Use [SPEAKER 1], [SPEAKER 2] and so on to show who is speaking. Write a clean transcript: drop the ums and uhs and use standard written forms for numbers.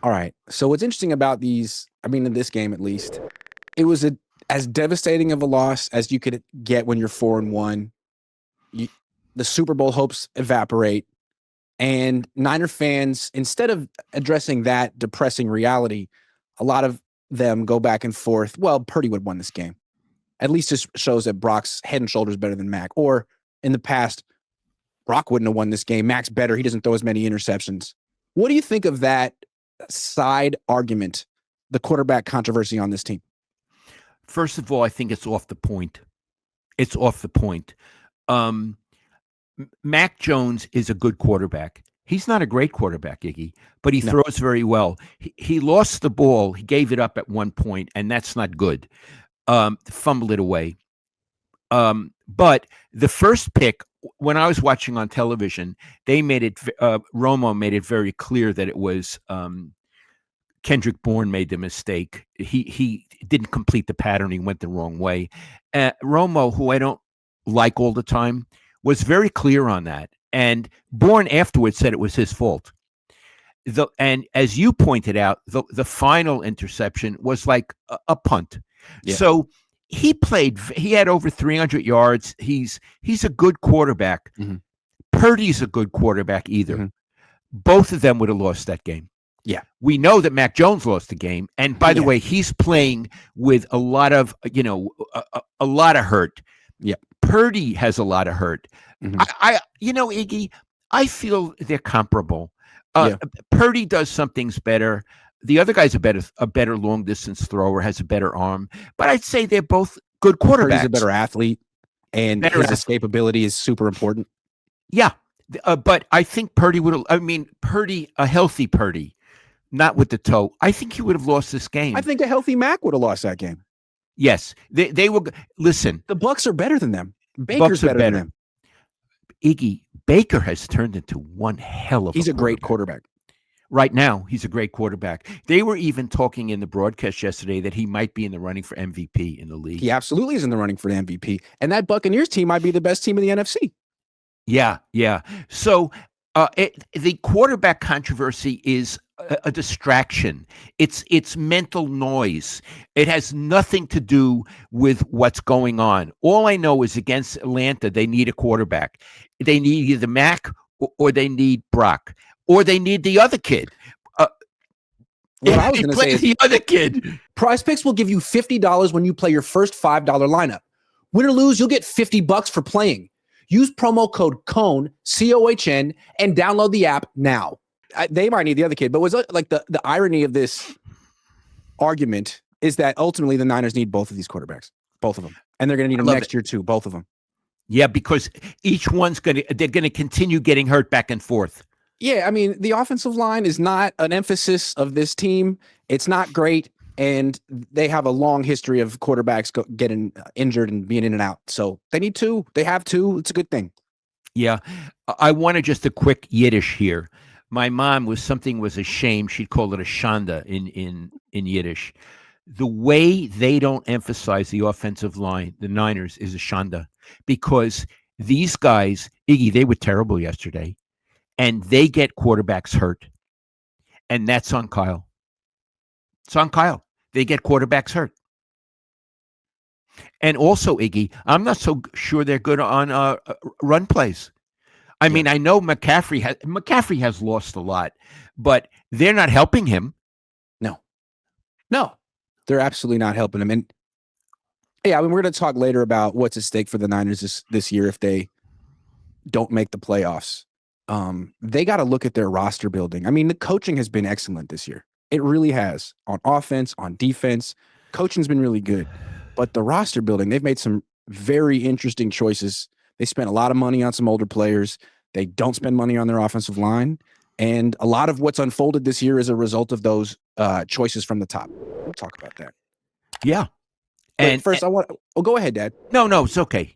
[SPEAKER 1] All right. So what's interesting about these, I mean, in this game at least, it was as devastating of a loss as you could get when you're 4-1. You, the Super Bowl hopes evaporate, and Niner fans, instead of addressing that depressing reality, a lot of them go back and forth. Well, Purdy would have won this game. At least this shows that Brock's head and shoulders better than Mac. Or in the past, Brock wouldn't have won this game. Mac's better. He doesn't throw as many interceptions. What do you think of that side argument, the quarterback controversy on this team?
[SPEAKER 2] First of all, I think it's off the point. It's off the point. Mac Jones is a good quarterback. He's not a great quarterback, Iggy, but he throws very well. He lost the ball. He gave it up at one point, and that's not good. Fumbled it away. But the first pick, when I was watching on television, they made it. Romo made it very clear that it was Kendrick Bourne made the mistake. He didn't complete the pattern. He went the wrong way. Romo, who I don't like all the time, was very clear on that. And Bourne afterwards said it was his fault. And as you pointed out, the final interception was like a punt. Yeah. So he had over 300 yards. He's a good quarterback. Mm-hmm. Purdy's a good quarterback either. Mm-hmm. Both of them would have lost that game.
[SPEAKER 1] Yeah.
[SPEAKER 2] We know that Mac Jones lost the game. And by the way, he's playing with a lot of, a lot of hurt.
[SPEAKER 1] Yeah.
[SPEAKER 2] Purdy has a lot of hurt. Mm-hmm. Iggy, I feel they're comparable. Purdy does some things better. The other guy's a better long distance thrower, has a better arm. But I'd say they're both good quarterbacks.
[SPEAKER 1] Purdy's a better athlete, and his escapability is super important.
[SPEAKER 2] Yeah. But I think Purdy a healthy Purdy, not with the toe. I think he would have lost this game.
[SPEAKER 1] I think a healthy Mac would have lost that game.
[SPEAKER 2] Yes. They will. Listen.
[SPEAKER 1] The Bucs are better than them. Baker's better than them.
[SPEAKER 2] Iggy, Baker has turned into one hell of
[SPEAKER 1] He's a great quarterback.
[SPEAKER 2] Right now, he's a great quarterback. They were even talking in the broadcast yesterday that he might be in the running for MVP in the league.
[SPEAKER 1] He absolutely is in the running for the MVP. And that Buccaneers team might be the best team in the NFC.
[SPEAKER 2] Yeah. So the quarterback controversy is a distraction. It's mental noise. It has nothing to do with what's going on. All I know is against Atlanta, they need a quarterback. They need either Mac or they need Brock. Or they need the other kid.
[SPEAKER 1] What I was going to say is
[SPEAKER 2] the other kid.
[SPEAKER 1] Prize Picks will give you $50 when you play your first $5 lineup. Win or lose, you'll get $50 for playing. Use promo code Cohn, COHN, and download the app now. They might need the other kid, but was like the irony of this argument is that ultimately the Niners need both of these quarterbacks, both of them, and they're going to need them next year too, both of them.
[SPEAKER 2] Yeah, because each one's they're going to continue getting hurt back and forth.
[SPEAKER 1] Yeah, I mean, the offensive line is not an emphasis of this team. It's not great, and they have a long history of quarterbacks getting injured and being in and out. So they need two. They have two. It's a good thing.
[SPEAKER 2] Yeah. I wanted just a quick Yiddish here. My mom was a shame. She'd call it a shanda in Yiddish. The way they don't emphasize the offensive line, the Niners, is a shanda, because these guys, Iggy, they were terrible yesterday. And they get quarterbacks hurt. And that's on Kyle. It's on Kyle. They get quarterbacks hurt. And also, Iggy, I'm not so sure they're good on run plays. I mean, I know McCaffrey has lost a lot, but they're not helping him.
[SPEAKER 1] No, they're absolutely not helping him. And yeah, I mean, we're going to talk later about what's at stake for the Niners this year if they don't make the playoffs. They got to look at their roster building. I mean, the coaching has been excellent this year. It really has. On offense, on defense, coaching's been really good. But the roster building, they've made some very interesting choices. They spent a lot of money on some older players. They don't spend money on their offensive line. And a lot of what's unfolded this year is a result of those choices from the top. We'll talk about that.
[SPEAKER 2] Yeah.
[SPEAKER 1] But first, go ahead, Dad.
[SPEAKER 2] No, it's okay.